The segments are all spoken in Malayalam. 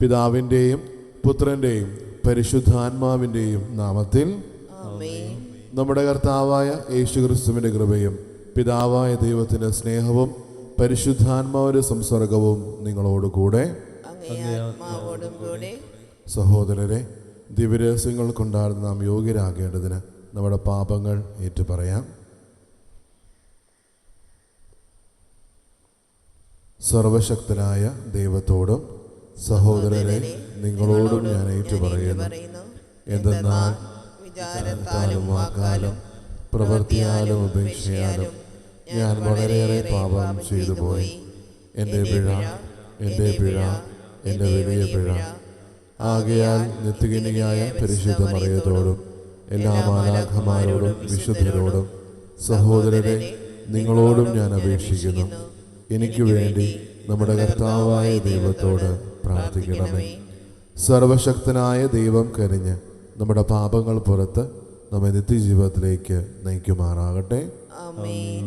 പിതാവിൻ്റെയും പുത്രൻ്റെയും പരിശുദ്ധാത്മാവിൻ്റെയും നാമത്തിൽ നമ്മുടെ കർത്താവായ യേശുക്രിസ്തുവിൻ്റെ കൃപയും പിതാവായ ദൈവത്തിൻ്റെ സ്നേഹവും പരിശുദ്ധാത്മാവിൻ്റെ സംസർഗവും നിങ്ങളോടുകൂടെ. സഹോദരരെ, ദിവ്യരഹസ്യങ്ങൾ കൊണ്ടാണ് നാം യോഗ്യരാകേണ്ടതിന് നമ്മുടെ പാപങ്ങൾ ഏറ്റുപറയാം. സർവശക്തനായ ദൈവത്തോടും സഹോദരരെ നിങ്ങളോടും ഞാൻ ഏറ്റുപറയുന്നു. എന്തെന്നാൽ വിചാരത്താലും വാക്കാലും പ്രവൃത്തിയാലും ഉപേക്ഷയാലും ഞാൻ വളരെയേറെ പാപം ചെയ്തു പോയി. എൻ്റെ പിഴ, എൻ്റെ പിഴ, എൻ്റെ വലിയ പിഴ. ആകയാൽ നിത്യകന്യകയായ പരിശുദ്ധ മറിയത്തോടും എല്ലാ മാലാഖമാരോടും വിശുദ്ധരോടും സഹോദരരെ നിങ്ങളോടും ഞാൻ അപേക്ഷിക്കുന്നു, എനിക്ക് വേണ്ടി നമ്മുടെ കർത്താവായ ദൈവത്തോട് പ്രാർത്ഥിക്കണമേ. സർവശക്തനായ ദൈവം കനിഞ്ഞ് നമ്മുടെ പാപങ്ങൾ പുറത്ത് നമ്മെ നിത്യജീവിതത്തിലേക്ക് നയിക്കുമാറാകട്ടെ. ആമേൻ.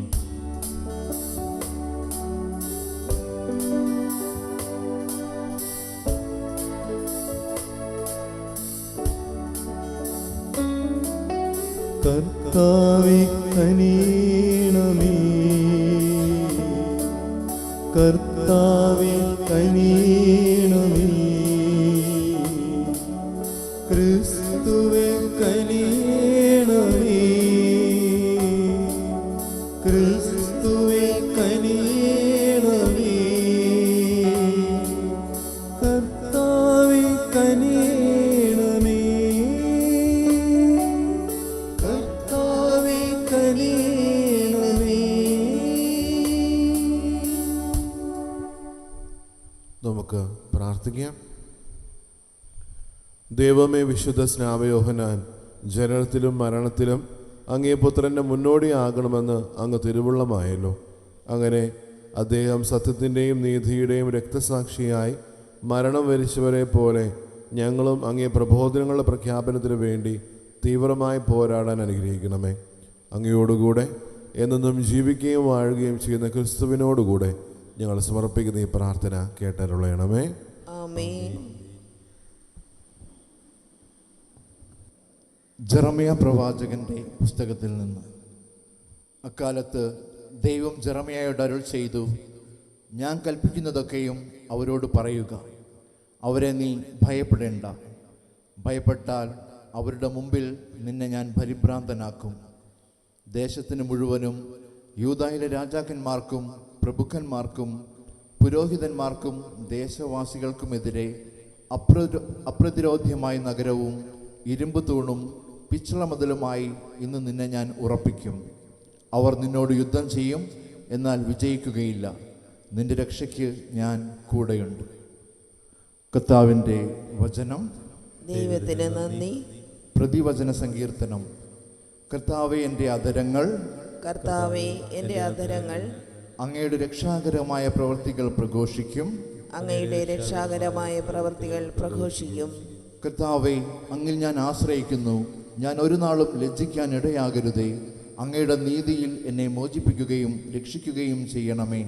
കർത്താവേ കനിയണമേ, കർത്താവേ കനിയണമേ, ക്രിസ്തുവേ കനിയണമേ, ക്രിസ്തുവേ കനിയണമേ, കർത്താവേ കനിയണമേ, കർത്താവേ കനിയണമേ. നമുക്ക് പ്രാർത്ഥിക്കാം. ദൈവമേ, വിശുദ്ധ സ്നാപയോഹന്നാൻ ജനനത്തിലും മരണത്തിലും അങ്ങേ പുത്രൻ്റെ മുന്നോടിയാകണമെന്ന് അങ്ങ് തിരുവുള്ളമായല്ലോ. അങ്ങനെ അദ്ദേഹം സത്യത്തിൻ്റെയും നീതിയുടെയും രക്തസാക്ഷിയായി മരണം വരിച്ചവരെ പോലെ ഞങ്ങളും അങ്ങേ പ്രബോധനങ്ങളുടെ പ്രഖ്യാപനത്തിനു വേണ്ടി തീവ്രമായി പോരാടാൻ അനുഗ്രഹിക്കണമേ. അങ്ങയോടുകൂടെ എന്നെന്നും ജീവിക്കുകയും വാഴുകയും ചെയ്യുന്ന ക്രിസ്തുവിനോടുകൂടെ ഞങ്ങൾ സമർപ്പിക്കുന്ന ഈ പ്രാർത്ഥന കേട്ടരുളയണമേ. ആമേൻ. ജെറമ്യ പ്രവാചകന്റെ പുസ്തകത്തിൽ നിന്ന്. അക്കാലത്ത് ദൈവം ജെറമ്യയോട് അരുൾ ചെയ്തു, ഞാൻ കൽപ്പിക്കുന്നതൊക്കെയും അവരോട് പറയുക. അവരെ നീ ഭയപ്പെടേണ്ട. ഭയപ്പെട്ടാൽ അവരുടെ മുമ്പിൽ നിന്നെ ഞാൻ പരിഭ്രാന്തനാക്കും. ദേശത്തിന് മുഴുവനും യൂദായിലെ രാജാക്കന്മാർക്കും പ്രഭുക്കന്മാർക്കും പുരോഹിതന്മാർക്കും ദേശവാസികൾക്കുമെതിരെ അപ്രതിരോധ്യമായ നഗരവും ഇരുമ്പ് തൂണും പിച്ചളമതിലുമായി ഇന്ന് നിന്നെ ഞാൻ ഉറപ്പിക്കും. അവർ നിന്നോട് യുദ്ധം ചെയ്യും, എന്നാൽ വിജയിക്കുകയില്ല. നിന്റെ രക്ഷയ്ക്ക് ഞാൻ കൂടെയുണ്ട്. കർത്താവിൻ്റെ വചനം. ദൈവത്തിന് നന്ദി. പ്രതിവചന സങ്കീർത്തനം. കർത്താവേ, എൻ്റെ അധരങ്ങൾ, കർത്താവേ എൻ്റെ അധരങ്ങൾ അങ്ങയുടെ രക്ഷാകരമായ പ്രവൃത്തികൾ പ്രഘോഷിക്കും. അങ്ങയുടെ രക്ഷാകരമായ പ്രവൃത്തികൾ പ്രഘോഷിക്കും. കർത്താവേ, അങ്ങിൽ ഞാൻ ആശ്രയിക്കുന്നു. ഞാൻ ഒരു നാളും ലജ്ജിക്കാൻ ഇടയാകരുതേ. അങ്ങയുടെ നീതിയിൽ എന്നെ മോചിപ്പിക്കുകയും രക്ഷിക്കുകയും ചെയ്യണമേ.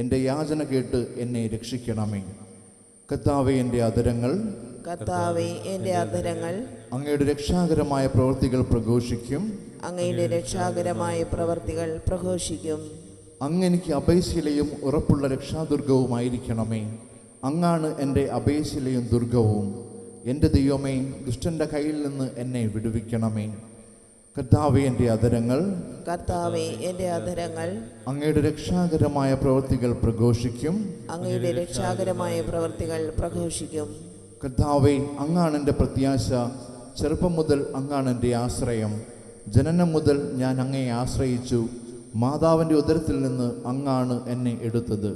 എൻ്റെ യാചന കേട്ട് എന്നെ രക്ഷിക്കണമേ. കർത്താവേ, എൻ്റെ അധരങ്ങൾ, കർത്താവേ എൻ്റെ അധരങ്ങൾ അങ്ങയുടെ രക്ഷാകരമായ പ്രവൃത്തികൾ പ്രഘോഷിക്കും. അങ്ങയുടെ രക്ഷാകരമായ പ്രവൃത്തികൾ പ്രഘോഷിക്കും. അങ്ങെനിക്ക് അഭയശിലയും ഉറപ്പുള്ള രക്ഷാദുർഗവുമായിരിക്കണമേ. അങ്ങാണ് എൻ്റെ അഭയശിലയും ദുർഗവും. എൻ്റെ ദൈവമേ, ദുഷ്ടൻ്റെ കയ്യിൽ നിന്ന് എന്നെ വിടുവിക്കണമേ. കർത്താവേ, എൻ്റെ അധരങ്ങൾ, കർത്താവേ എൻ്റെ അധരങ്ങൾ അങ്ങയുടെ രക്ഷാകരമായ പ്രവൃത്തികൾ പ്രഘോഷിക്കും. അങ്ങയുടെ രക്ഷാകരമായ പ്രവൃത്തികൾ പ്രഘോഷിക്കും. കർത്താവേ, അങ്ങാണ് എൻ്റെ പ്രത്യാശ. ചെറുപ്പം മുതൽ അങ്ങാണ് എൻ്റെ ആശ്രയം. ജനനം മുതൽ ഞാൻ അങ്ങയെ ആശ്രയിച്ചു. മാതാവിൻ്റെ ഉദരത്തിൽ നിന്ന് അങ്ങാണ് എന്നെ എടുത്തത്.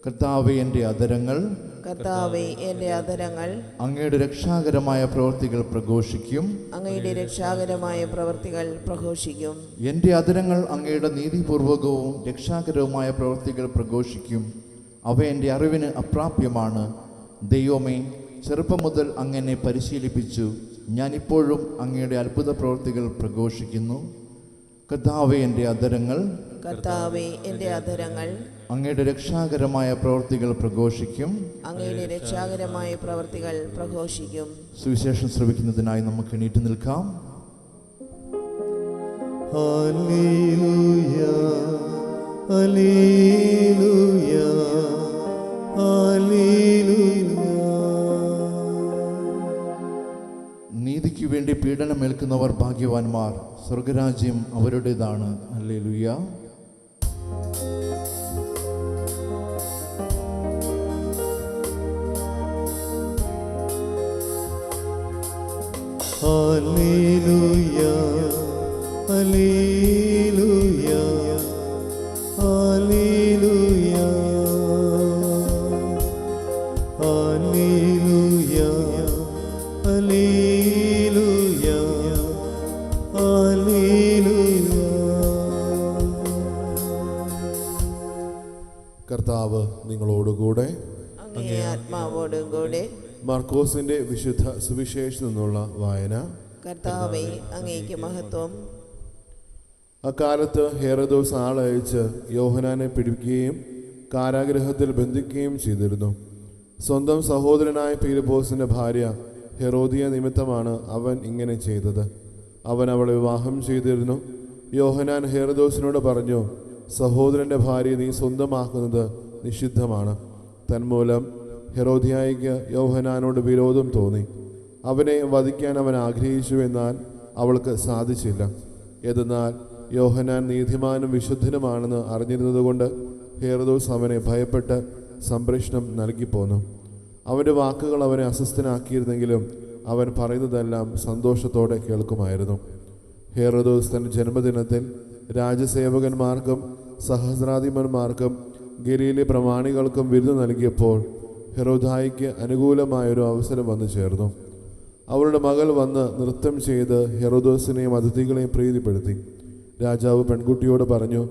കർത്താവേ, എൻ്റെ അധരങ്ങൾ, കർത്താവേ എൻ്റെ അധരങ്ങൾ അങ്ങയുടെ രക്ഷാകരമായ പ്രവൃത്തികൾ പ്രഘോഷിക്കും. അങ്ങയുടെ രക്ഷാകരമായ പ്രവൃത്തികൾ പ്രഘോഷിക്കും. എൻ്റെ അധരങ്ങൾ അങ്ങയുടെ നീതിപൂർവകവും രക്ഷാകരവുമായ പ്രവൃത്തികൾ പ്രഘോഷിക്കും. അവ എൻ്റെ അറിവിന് അപ്രാപ്യമാണ്. ദൈവമേ, ചെറുപ്പം മുതൽ അങ്ങനെ പരിശീലിപ്പിച്ചു. ഞാനിപ്പോഴും അങ്ങയുടെ അത്ഭുത പ്രവൃത്തികൾ പ്രഘോഷിക്കുന്നു. കർത്താവേ, എൻ്റെ അധരങ്ങൾ, കർത്താവേ എൻ്റെ അധരങ്ങൾ അങ്ങയുടെ രക്ഷാകരമായ പ്രവൃത്തികൾ പ്രഘോഷിക്കും. അങ്ങയുടെ രക്ഷാകരമായ പ്രവൃത്തികൾ പ്രഘോഷിക്കും. സുവിശേഷം ശ്രവിക്കുന്നതിനായി നമുക്ക് എണീറ്റ് നിൽക്കാം. ഹല്ലേലൂയ ഹല്ലേലൂയ ഹല്ലേലൂയ. നീതിക്ക് വേണ്ടി പീഡനമേൽക്കുന്നവർ ഭാഗ്യവാന്മാർ, സ്വർഗരാജ്യം അവരുടേതാണ്. ഹല്ലേലൂയ. ഹല്ലേലൂയ ഹല്ലേലൂയ ഹല്ലേലൂയ ഹല്ലേലൂയ ഹല്ലേലൂയ ഹല്ലേലൂയ. കർത്താവ് നിങ്ങളോടുകൂടെ. അങ്ങേ ആത്മാവോടും കൂടെ. മാർക്കോസിന്റെ വിശുദ്ധ സുവിശേഷത്തിൽ നിന്നുള്ള വായന. കർത്താവേ, അങ്ങേക്ക് മഹത്വം. അക്കാലത്ത് ഹെരോദോസ് ആളയച്ച് യോഹന്നാനെ പിടിക്കുകയും കാരാഗൃഹത്തിൽ ബന്ധിക്കുകയും ചെയ്തിരുന്നു. സ്വന്തം സഹോദരനായ പീലിപ്പോസിന്റെ ഭാര്യ ഹെറോദിയ നിമിത്തമാണ് അവൻ ഇങ്ങനെ ചെയ്തത്. അവൻ അവളെ വിവാഹം ചെയ്തിരുന്നു. യോഹന്നാൻ ഹെരോദോസിനോട് പറഞ്ഞു, സഹോദരൻ്റെ ഭാര്യ നീ സ്വന്തമാക്കുന്നത് നിഷിദ്ധമാണ്. തന്മൂലം ഹെറോദിയായിക്ക് യോഹന്നാനോട് വിരോധം തോന്നി. അവനെ വധിക്കാൻ അവൻ ആഗ്രഹിച്ചു, എന്നാൽ അവൾക്ക് സാധിച്ചില്ല. എന്നാൽ യോഹന്നാൻ നീതിമാനും വിശുദ്ധനുമാണെന്ന് അറിഞ്ഞിരുന്നതുകൊണ്ട് ഹെരോദോസ് അവനെ ഭയപ്പെട്ട് സംരക്ഷണം നൽകിപ്പോന്നു. അവൻ്റെ വാക്കുകൾ അവനെ അസ്വസ്ഥനാക്കിയിരുന്നെങ്കിലും അവൻ പറയുന്നതെല്ലാം സന്തോഷത്തോടെ കേൾക്കുമായിരുന്നു. ഹെരോദോസ് തൻ്റെ ജന്മദിനത്തിൽ രാജസേവകന്മാർക്കും സഹസ്രാധിപന്മാർക്കും ഗലീലി പ്രമാണികൾക്കും വിരുന്ന് നൽകിയപ്പോൾ ഹെറോദായിക്ക് അനുകൂലമായൊരു അവസരം വന്നു ചേർന്നു. അവളുടെ മകൾ വന്ന് നൃത്തം ചെയ്ത് ഹെറോദോസിനെയും അതിഥികളെയും പ്രീതിപ്പെടുത്തി. രാജാവ് പെൺകുട്ടിയോട് പറഞ്ഞു,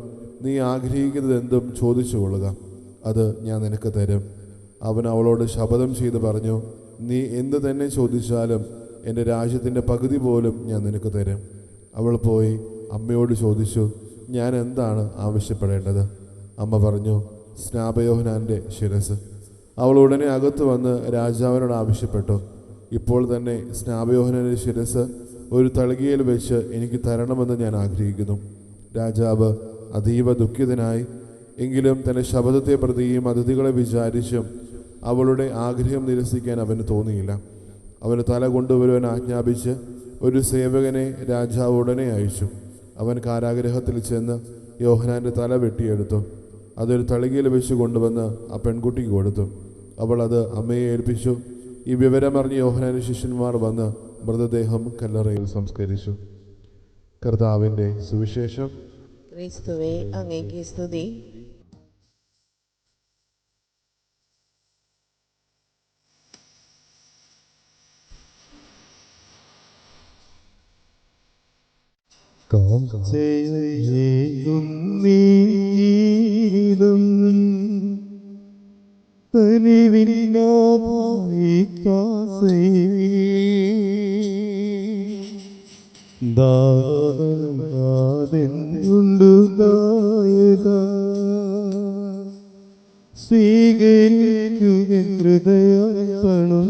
നീ ആഗ്രഹിക്കുന്നത് എന്തും ചോദിച്ചു കൊള്ളുക, അത് ഞാൻ നിനക്ക് തരും. അവൻ അവളോട് ശപഥം ചെയ്ത് പറഞ്ഞു, നീ എന്ത് തന്നെ ചോദിച്ചാലും എൻ്റെ രാജ്യത്തിൻ്റെ പകുതി പോലും ഞാൻ നിനക്ക് തരും. അവൾ പോയി അമ്മയോട് ചോദിച്ചു, ഞാൻ എന്താണ് ആവശ്യപ്പെടേണ്ടത്? അമ്മ പറഞ്ഞു, സ്നാപയോഹനാൻ്റെ ശിരസ്. അവൾ ഉടനെ അകത്ത് വന്ന് രാജാവിനോട് ആവശ്യപ്പെട്ടു, ഇപ്പോൾ തന്നെ സ്നാപയോഹനാൻ്റെ ശിരസ് ഒരു തളികയിൽ വെച്ച് എനിക്ക് തരണമെന്ന് ഞാൻ ആഗ്രഹിക്കുന്നു. രാജാവ് അതീവ ദുഃഖിതനായി. എങ്കിലും തൻ്റെ ശബ്ദത്തെ പ്രതിയും അതിഥികളെ വിചാരിച്ചും അവളുടെ ആഗ്രഹം നിരസിക്കാൻ അവന് തോന്നിയില്ല. അവന് തല കൊണ്ടുവരുവാൻ ആജ്ഞാപിച്ച് ഒരു സേവകനെ രാജാവ് ഉടനെ അയച്ചു. അവൻ കാരാഗൃഹത്തിൽ ചെന്ന് യോഹന്നാൻ്റെ തല വെട്ടിയെടുത്തു. അതൊരു തളികയിൽ വെച്ച് കൊണ്ടുവന്ന് ആ പെൺകുട്ടിക്ക് കൊടുത്തു. അവൾ അത് അമ്മയെ ഏൽപ്പിച്ചു. ഈ വിവരമറിഞ്ഞ് യോഹന്നാൻ്റെ ശിഷ്യന്മാർ വന്ന് മൃതദേഹം കല്ലറയിൽ സംസ്കരിച്ചു. കർത്താവിൻ്റെ സുവിശേഷം. ക്രിസ്തുവേ, അങ്ങേക്ക് സ്തുതി. സ്വീകരിക്കുക ഹൃദയർപ്പണം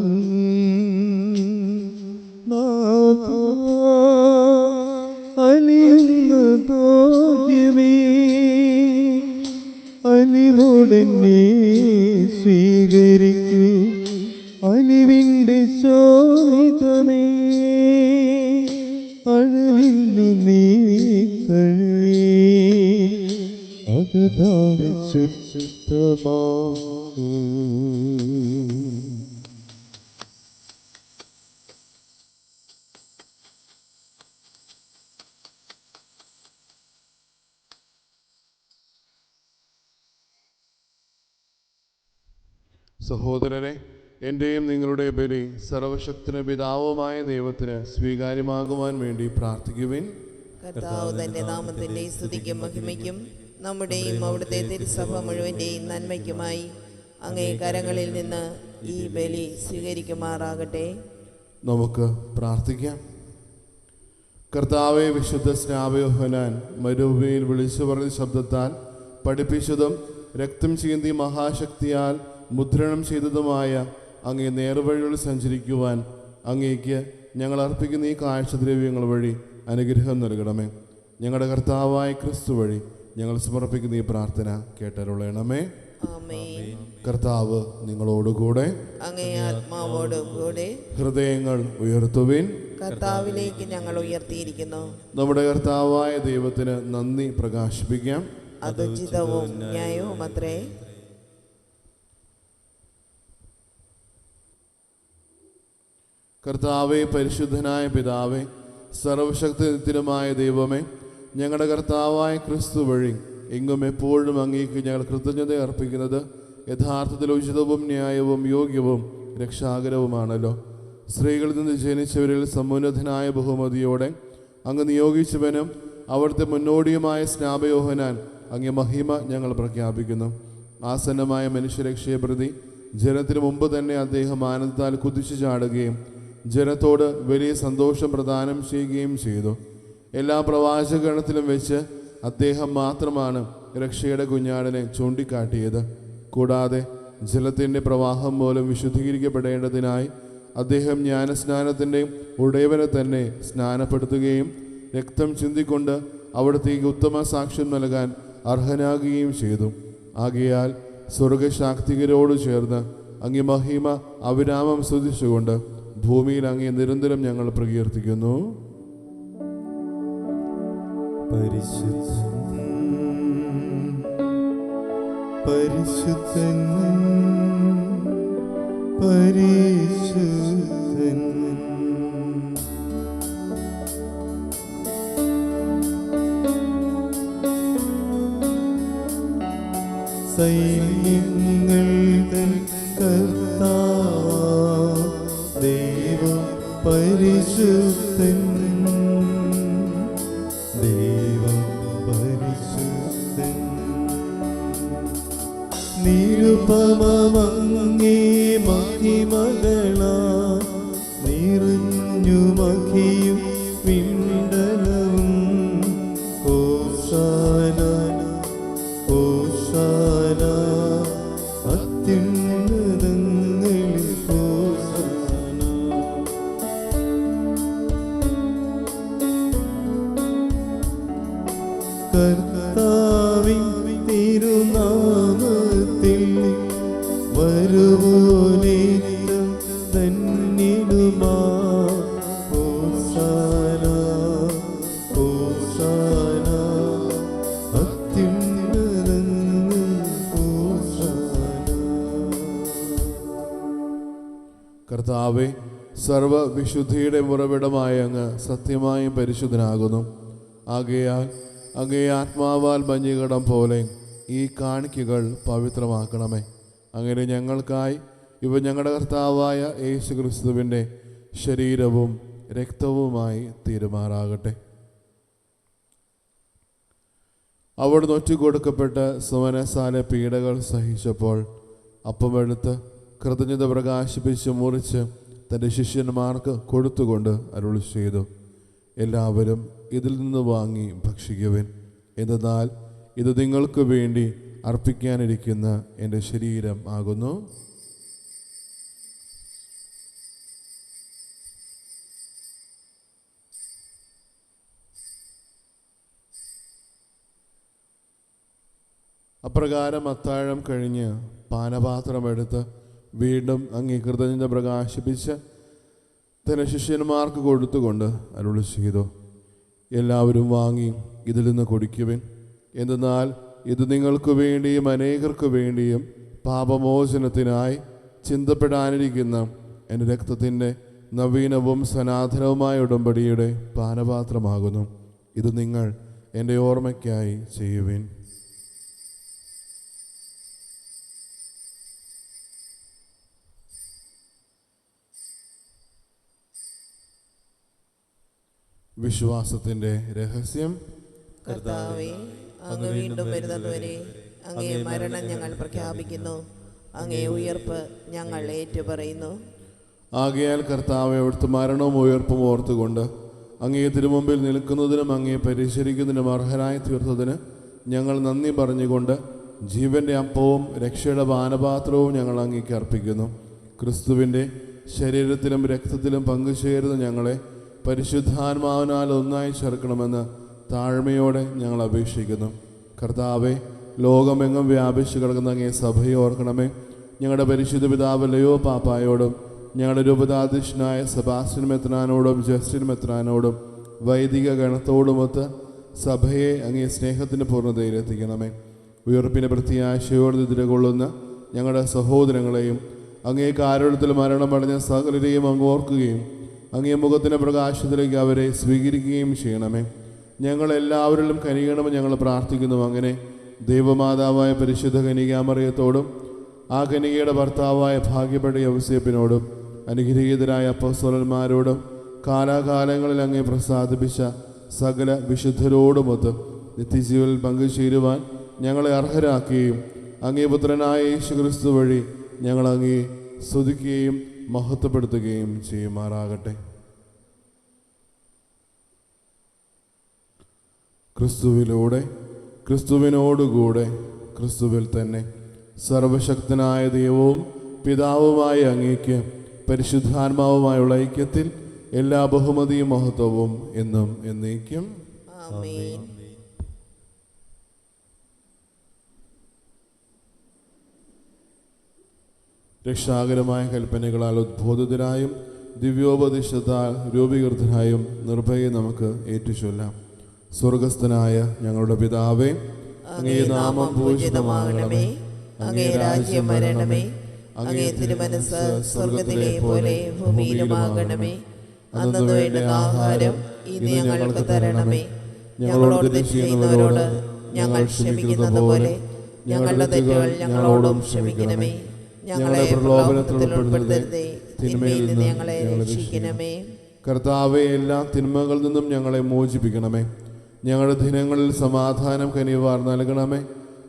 അലിയുന്നതോദ്യമേ അലിവോടെന്നെ സ്വീകരിക്കൂ അലിവിൻ്റെ ശോഭിതമേ അഴവില്ലു നീ കഴിവേ അകതാവിശുദ്ധമാ. സഹോദരരെ, എൻ്റെയും നിങ്ങളുടെ ബലി സർവശക്തന് പിതാവുമായ ദൈവത്തിന് സ്വീകാര്യമാകുവാൻ വേണ്ടി പ്രാർത്ഥിക്കുവിൻ. കർത്താവ് തന്റെ നാമത്തിന്റെ സ്തുതിക്കും മഹിമയ്ക്കും നമ്മുടെയും അവിടുത്തെ തിരുസഭ മുഴുവൻ്റെയും നന്മയ്ക്കുമായി അങ്ങേ കരങ്ങളിൽ നിന്ന് ഈ ബലി സ്വീകരിക്കുമാറാകട്ടെ. നമുക്ക് പ്രാർത്ഥിക്കാം. കർത്താവെ, വിശുദ്ധ സ്നാപയോഹന്നാൻ മരുഭൂമിയിൽ വിളിച്ചു പറഞ്ഞ ശബ്ദത്താൽ പഠിപ്പിച്ചതും രക്തം ചീന്തി മഹാശക്തിയാൽ മുദ്രണം ചെയ്തതുമായ അങ്ങേ നേർവഴികളിൽ സഞ്ചരിക്കുവാൻ അങ്ങേക്ക് ഞങ്ങൾ അർപ്പിക്കുന്ന ഈ കാഴ്ചദ്രവ്യങ്ങൾ വഴി അനുഗ്രഹം നൽകണമേ. ഞങ്ങളുടെ കർത്താവായ ക്രിസ്തു വഴി ഞങ്ങൾ സമർപ്പിക്കുന്ന ഈ പ്രാർത്ഥന കേട്ടരുളണമേ. ആമേൻ. കർത്താവ് നിങ്ങളോടുകൂടെ, അങ്ങേ ആത്മാവോടും കൂടെ. ഹൃദയങ്ങൾ ഉയർത്തുവിൻ. കർത്താവിലേക്ക് ഞങ്ങൾ ഉയർത്തിയിരിക്കുന്നു. നമ്മുടെ കർത്താവായ ദൈവത്തിന് നന്ദി പ്രകാശിപ്പിക്കാം. അത് ഉചിതവും ന്യായവും അത്രേ. കർത്താവേ, പരിശുദ്ധനായ പിതാവേ, സർവശക്തമായ ദൈവമേ, ഞങ്ങളുടെ കർത്താവായ ക്രിസ്തു വഴി എങ്ങും എപ്പോഴും അങ്ങേക്ക് ഞങ്ങൾ കൃതജ്ഞത അർപ്പിക്കുന്നത് യഥാർത്ഥത്തിൽ ഉചിതവും ന്യായവും യോഗ്യവും രക്ഷാകരവുമാണല്ലോ. സ്ത്രീകളിൽ നിന്ന് ജനിച്ചവരിൽ സമുന്നതനായ ബഹുമതിയോടെ അങ്ങ് നിയോഗിച്ചവനും അവിടുത്തെ മുന്നോടിയുമായ സ്നാപയോഹനാൻ അങ്ങേ മഹിമ ഞങ്ങൾ പ്രഖ്യാപിക്കുന്നു. ആസന്നമായ മനുഷ്യരക്ഷയെ പ്രതി ജനത്തിനു മുമ്പ് തന്നെ അദ്ദേഹം ആനന്ദത്താൽ കുതിച്ചു ചാടുകയും ജനത്തോട് വലിയ സന്തോഷം പ്രദാനം ചെയ്യുകയും ചെയ്തു. എല്ലാ പ്രവാചകഗണത്തിലും വെച്ച് അദ്ദേഹം മാത്രമാണ് രക്ഷയുടെ കുഞ്ഞാടിനെ ചൂണ്ടിക്കാട്ടിയത്. കൂടാതെ ജലത്തിൻ്റെ പ്രവാഹം മൂലം വിശുദ്ധീകരിക്കപ്പെടേണ്ടതിനായി അദ്ദേഹം ജ്ഞാനസ്നാനത്തിൻ്റെ ഉടയവനെ തന്നെ സ്നാനപ്പെടുത്തുകയും രക്തം ചിന്തിക്കൊണ്ട് അവിടത്തേക്ക് ഉത്തമ സാക്ഷ്യം നൽകാൻ അർഹനാകുകയും ചെയ്തു. ആകയാൽ സ്വർഗശാക്തികരോട് ചേർന്ന് അങ്ങേ മഹിമ അവിരാമം സ്തുതിച്ചുകൊണ്ട് ഭൂമിയിൽ അങ്ങേ നിരന്തരം ഞങ്ങൾ പ്രകീർത്തിക്കുന്നു. പരിശുദ്ധൻ പരിശുദ്ധൻ പരിശുദ്ധൻ. സൈന്യങ്ങൾ തൻ കർത്താവ് ദൈവം പരിശുദ്ധൻ, ദൈവം പരിശുദ്ധൻ. നിരുപമമങ്ങേ മഹിമകളാ നിറഞ്ഞു മഹിയും വിണ്ടലവും. ഹോശാന ഹോശാന അത്യുന്നതങ്ങളിൽ ഹോശാന. കർത്താവിൻ തിരുനാമത്തിൽ വരുവോനേറ്റം ധന്യനുമാ. ഹോശാന ഹോശാന അത്യുന്നതങ്ങളിൽ ഹോശാന. കർത്താവേ, സർവവിശുദ്ധിയുടെ ഉറവിടമായ അങ്ങ് സത്യമായും പരിശുദ്ധനാകുന്നു. ആകയാൽ അങ്ങേ ആത്മാവാൽ മഞ്ഞുകടം പോലെ ഈ കാണിക്കകൾ പവിത്രമാക്കണമേ. അങ്ങനെ ഞങ്ങൾക്കായി ഇവ ഞങ്ങളുടെ കർത്താവായ യേശു ക്രിസ്തുവിൻ്റെ ശരീരവും രക്തവുമായി തീരുമാറാകട്ടെ. അവിടുന്ന് ഒറ്റുകൊടുക്കപ്പെട്ട് സുമനസാല പീഡകൾ സഹിച്ചപ്പോൾ അപ്പമെടുത്ത് കൃതജ്ഞത പ്രകാശിപ്പിച്ച് മുറിച്ച് തൻ്റെ ശിഷ്യന്മാർക്ക് കൊടുത്തുകൊണ്ട് അരുളി ചെയ്തു, എല്ലാവരും ഇതിൽ നിന്ന് വാങ്ങി ഭക്ഷിക്കുവിൻ. എന്തെന്നാൽ ഇത് നിങ്ങൾക്ക് വേണ്ടി അർപ്പിക്കാനിരിക്കുന്ന എൻ്റെ ശരീരം ആകുന്നു. അപ്രകാരം അത്താഴം കഴിഞ്ഞ് പാനപാത്രമെടുത്ത് വീണ്ടും അംഗീകൃതജ്ഞത പ്രകാശിപ്പിച്ച് തന്റെ ശിഷ്യന്മാർക്ക് കൊടുത്തുകൊണ്ട് അരുളി ചെയ്തു, എല്ലാവരും വാങ്ങി ഇതിൽ നിന്ന് കുടിക്കുവിൻ. എന്തെന്നാൽ ഇത് നിങ്ങൾക്ക് വേണ്ടിയും അനേകർക്ക് വേണ്ടിയും പാപമോചനത്തിനായി ചിന്തപ്പെടാനിരിക്കുന്ന എൻ്റെ രക്തത്തിൻ്റെ നവീനവും സനാതനവുമായ ഉടമ്പടിയുടെ പാനപാത്രമാകുന്നു. ഇത് നിങ്ങൾ എൻ്റെ ഓർമ്മയ്ക്കായി ചെയ്യുവിൻ. വിശ്വാസത്തിൻ്റെ രഹസ്യം. കർത്താവേ, അങ്ങ് വീണ്ടും വരുന്നതുവരെ അങ്ങേ മരണം ഞങ്ങൾ പ്രഖ്യാപിക്കുന്നു, അങ്ങേ ഉയർപ്പ് ഞങ്ങൾ ഏറ്റുപറയുന്നു. ആകയാൽ കർത്താവെ, അവിടുത്തെ മരണവും ഉയർപ്പും ഓർത്തുകൊണ്ട് അങ്ങേ തിരുമുമ്പിൽ നിൽക്കുന്നതിനും അങ്ങേ പരിചരിക്കുന്നതിനും അർഹരായി തീർത്തതിന് ഞങ്ങൾ നന്ദി പറഞ്ഞുകൊണ്ട് ജീവൻ്റെ അപ്പവും രക്ഷയുടെ പാനപാത്രവും ഞങ്ങൾ അങ്ങേക്ക് അർപ്പിക്കുന്നു. ക്രിസ്തുവിൻ്റെ ശരീരത്തിലും രക്തത്തിലും പങ്കുചേരുന്ന ഞങ്ങളെ പരിശുദ്ധാത്മാവിനാൽ ഒന്നായി ചേർക്കണമെന്ന് താഴ്മയോടെ ഞങ്ങൾ അപേക്ഷിക്കുന്നു. കർത്താവെ, ലോകമെങ്ങും വ്യാപിച്ചു കിടക്കുന്ന അങ്ങേ സഭയെ ഓർക്കണമേ. ഞങ്ങളുടെ പരിശുദ്ധ പിതാവ് ലയോ പാപ്പായോടും ഞങ്ങളുടെ രൂപതാധ്യക്ഷനായ സെബാസ്റ്റ്യൻ മെത്രാനോടും ജസ്റ്റിൻ മെത്രാനോടും വൈദിക ഗണത്തോടുമൊത്ത് സഭയെ അങ്ങേ സ്നേഹത്തിൻ്റെ പൂർണ്ണതയിലെത്തിക്കണമേ. ഉയർപ്പിൻ്റെ പ്രത്യാശയോട് നിലകൊള്ളുന്ന ഞങ്ങളുടെ സഹോദരങ്ങളെയും അങ്ങേ കാരുണ്യത്തിൽ മരണമടഞ്ഞ സകലരെയും അങ്ങ് ഓർക്കുകയും അങ്ങേ മുഖത്തിൻ്റെ പ്രകാശത്തിലേക്ക് അവരെ സ്വീകരിക്കുകയും ചെയ്യണമേ. ഞങ്ങളെല്ലാവരിലും കനിയണമെന്ന് ഞങ്ങൾ പ്രാർത്ഥിക്കുന്നു. അങ്ങനെ ദൈവമാതാവായ പരിശുദ്ധ കന്യകാമറിയത്തോടും ആ കന്യകയുടെ ഭർത്താവായ ഭാഗ്യപ്പെട്ട യൗസേപ്പിനോടും അനുഗ്രഹീതരായ അപ്പോസ്തലന്മാരോടും കാലാകാലങ്ങളിൽ അങ്ങേ പ്രസാദിപ്പിച്ച സകല വിശുദ്ധരോടുമൊത്ത് നിത്യജീവനിൽ പങ്കുചേരുവാൻ ഞങ്ങളെ അർഹരാക്കുകയും അങ്ങേ പുത്രനായ യേശുക്രിസ്തു വഴി ഞങ്ങൾ അങ്ങേ സ്തുതിക്കുകയും മഹത്വപ്പെടുത്തുകയും ചെയ്യുമാറാകട്ടെ. ക്രിസ്തുവിലൂടെ, ക്രിസ്തുവിനോടുകൂടെ, ക്രിസ്തുവിൽ തന്നെ സർവശക്തനായ ദൈവവും പിതാവുമായ അങ്ങേക്ക് പരിശുദ്ധാത്മാവുമായുള്ള ഐക്യത്തിൽ എല്ലാ ബഹുമതിയും മഹത്വവും എന്നും എന്നേക്കും ആമേൻ. രക്ഷാകരമായ കൽപ്പനകളാൽ ഉദ്ബോധിതരായും ദിവ്യോപദേശത്താൽ രൂപീകൃതരായും നിർഭയം നമുക്ക് ഏറ്റുചൊല്ലാം. സ്വർഗസ്ഥനായ ഞങ്ങളുടെ പിതാവേ, അങ്ങേ നാമം പൂജിതമാകണമേ. അങ്ങേ രാജ്യം വരണമേ. അങ്ങേ തിരുമനസ്സ് സ്വർഗത്തിലെ പോലെ ഭൂമിയിലുമാകണമേ. അന്നു വേണ്ടുന്ന ആഹാരം ഇന്ന് ഞങ്ങൾക്ക് തരണമേ. ഞങ്ങളോട് തെറ്റ് ചെയ്യുന്നവരോട് ഞങ്ങൾ ക്ഷമിക്കുന്നത് പോലെ ഞങ്ങളുടെ തെറ്റുകൾ ഞങ്ങളോടും ക്ഷമിക്കണമേ. ഞങ്ങളെ പ്രലോഭനത്തിൽ ഉൾപ്പെടുത്തരുതേ, തിന്മയിൽ നിന്ന് ഞങ്ങളെ രക്ഷിക്കണമേ. കർത്താവെ, എല്ലാ തിന്മകളിൽ നിന്നും ഞങ്ങളെ മോചിപ്പിക്കണമേ. ഞങ്ങളുടെ ദിനങ്ങളിൽ സമാധാനം കനിവാർ നൽകണമേ.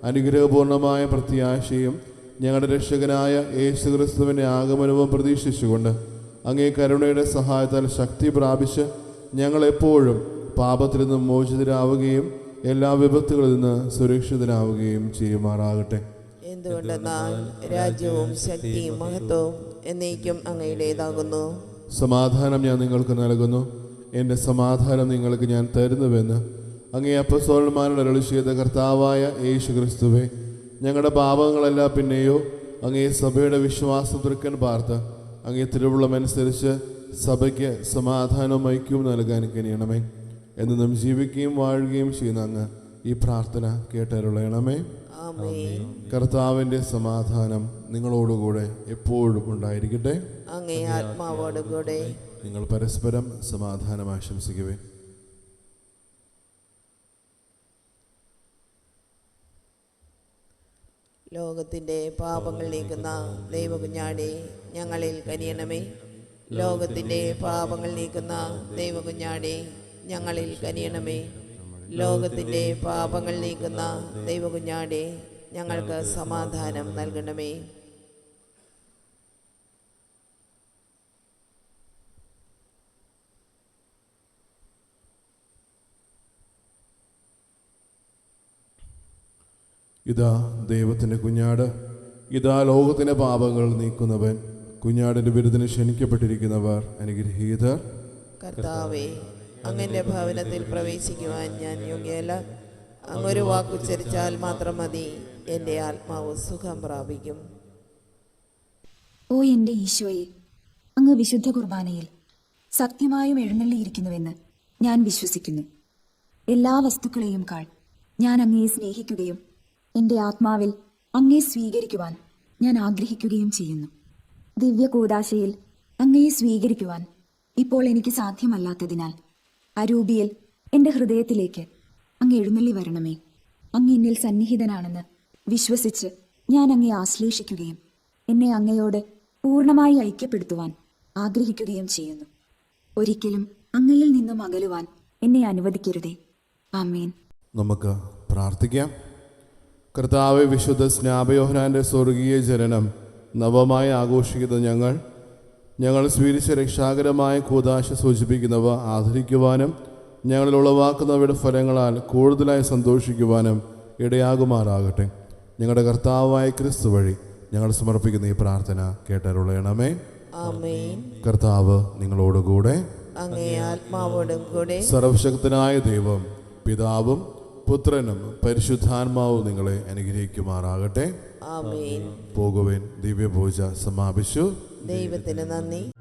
അനുഗ്രഹപൂർണമായ പ്രത്യാശയും ഞങ്ങളുടെ രക്ഷകനായ യേശുക്രിസ്തുവിൻ്റെ ആഗമനവും പ്രതീക്ഷിച്ചുകൊണ്ട് അങ്ങേ കരുണയുടെ സഹായത്താൽ ശക്തി പ്രാപിച്ച് ഞങ്ങളെപ്പോഴും പാപത്തിൽ നിന്നും മോചിതരാവുകയും എല്ലാ വിപത്തുകളിൽ നിന്ന് സുരക്ഷിതരാവുകയും ചെയ്യുമാറാകട്ടെ. എന്തുകൊണ്ടെന്നാൽ രാജ്യവും ശക്തിയും മഹത്വവും എന്നേക്കും അങ്ങയുടേതാകുന്നു. സമാധാനം ഞാൻ നിങ്ങൾക്ക് നൽകുന്നു, എൻ്റെ സമാധാനം നിങ്ങൾക്ക് ഞാൻ തരുന്നുവെന്ന് അങ്ങേ അപ്പോസ്തലന്മാരോട് അരുളി ചെയ്ത കർത്താവായ യേശുക്രിസ്തുവേ, ഞങ്ങളുടെ പാപങ്ങളെല്ലാം പിന്നെയോ അങ്ങേ സഭയുടെ വിശ്വാസം തൃക്കൻ പാർത്ത് അങ്ങേ തിരുവുള്ളമനുസരിച്ച് സഭയ്ക്ക് സമാധാനവും ഐക്യവും നൽകാൻ കഴിയണമേ. എന്നും ജീവിക്കുകയും വാഴുകയും ചെയ്യുന്ന അങ്ങ് ഈ പ്രാർത്ഥന കേട്ടരുളയണമേ. ആമേൻ. കർത്താവിൻ്റെ സമാധാനം നിങ്ങളോടുകൂടെ എപ്പോഴും ഉണ്ടായിരിക്കട്ടെ. അങ്ങേ ആത്മാവോടുകൂടെ. നിങ്ങൾ പരസ്പരം സമാധാനം ആശംസിക്കുവേ. ലോകത്തിൻ്റെ പാപങ്ങൾ നീക്കുന്ന ദൈവകുഞ്ഞാടേ, ഞങ്ങളിൽ കനിയണമേ. ലോകത്തിൻ്റെ പാപങ്ങൾ നീക്കുന്ന ദൈവകുഞ്ഞാടേ, ഞങ്ങളിൽ കനിയണമേ. ലോകത്തിൻ്റെ പാപങ്ങൾ നീക്കുന്ന ദൈവകുഞ്ഞാടേ, ഞങ്ങൾക്ക് സമാധാനം നൽകണമേ. ഇതാ ദൈവത്തിൻ്റെ കുഞ്ഞാട്, ഇതാ ലോകത്തിൻ്റെ പാപങ്ങൾ നീക്കുന്നവൻ. കുഞ്ഞാടിൻ്റെ വിരുദിന് ക്ഷണിക്കപ്പെട്ടിരിക്കുന്നവർ അനുഗ്രഹീതർ. കർത്താവേ, അങ്ങൻ്റെ ഭവനത്തിൽ പ്രവേശിക്കുവാൻ ഞാൻ യോഗ്യല്ല. അങ്ങൊരു വാക്കുച്ചരിച്ചാൽ മാത്രം മതി, എൻ്റെ ആത്മാവ് സുഖം പ്രാപിക്കും. ഓ എൻ്റെ ഈശോയെ, അങ്ങ് വിശുദ്ധ കുർബാനയിൽ സത്യമായും എഴുന്നള്ളിയിരിക്കുന്നുവെന്ന് ഞാൻ വിശ്വസിക്കുന്നു. എല്ലാ വസ്തുക്കളെയും കാൾ ഞാൻ അങ്ങയെ സ്നേഹിക്കുകയും എൻ്റെ ആത്മാവിൽ അങ്ങയെ സ്വീകരിക്കുവാൻ ഞാൻ ആഗ്രഹിക്കുകയും ചെയ്യുന്നു. ദിവ്യ കൂദാശയിൽ അങ്ങയെ സ്വീകരിക്കുവാൻ ഇപ്പോൾ എനിക്ക് സാധ്യമല്ലാത്തതിനാൽ അരൂപിയിൽ എൻ്റെ ഹൃദയത്തിലേക്ക് അങ്ങ് എഴുന്നള്ളി വരണമേ. അങ്ങ് എന്നിൽ സന്നിഹിതനാണെന്ന് വിശ്വസിച്ച് ഞാൻ അങ്ങയെ ആശ്ലേഷിക്കുകയും എന്നെ അങ്ങയോട് പൂർണ്ണമായി ഐക്യപ്പെടുത്തുവാൻ ആഗ്രഹിക്കുകയും ചെയ്യുന്നു. ഒരിക്കലും അങ്ങയിൽ നിന്നും അകലുവാൻ എന്നെ അനുവദിക്കരുതേ. ആമേൻ. നമുക്ക് പ്രാർത്ഥിക്കാം. കർത്താവെ, വിശുദ്ധ സ്നാപയോഹനാൻ്റെ സ്വർഗീയ ജനനം നവമായി ആഘോഷിക്കുന്ന ഞങ്ങൾ സ്വീകരിച്ച രക്ഷാകരമായ കൂദാശ സൂചിപ്പിക്കുന്നവ ആദരിക്കുവാനും ഞങ്ങളിൽ ഉളവാക്കുന്നവയുടെ ഫലങ്ങളാൽ കൂടുതലായി സന്തോഷിക്കുവാനും ഇടയാകുമാറാകട്ടെ. ഞങ്ങളുടെ കർത്താവായ ക്രിസ്തു വഴി ഞങ്ങൾ സമർപ്പിക്കുന്ന ഈ പ്രാർത്ഥന കേട്ടരുളയണമേ. ആമേൻ. കർത്താവ് നിങ്ങളോടുകൂടെ. അങ്ങേ ആത്മാവോടും കൂടെ. സർവശക്തനായ ദൈവം പിതാവും പുത്രനും പരിശുദ്ധാത്മാവും നിങ്ങളെ അനുഗ്രഹിക്കുമാറാകട്ടെ. ആമേൻ. പോകുവിൻ. ദിവ്യപൂജ സമാപിച്ചു. ദൈവത്തിന് നന്ദി.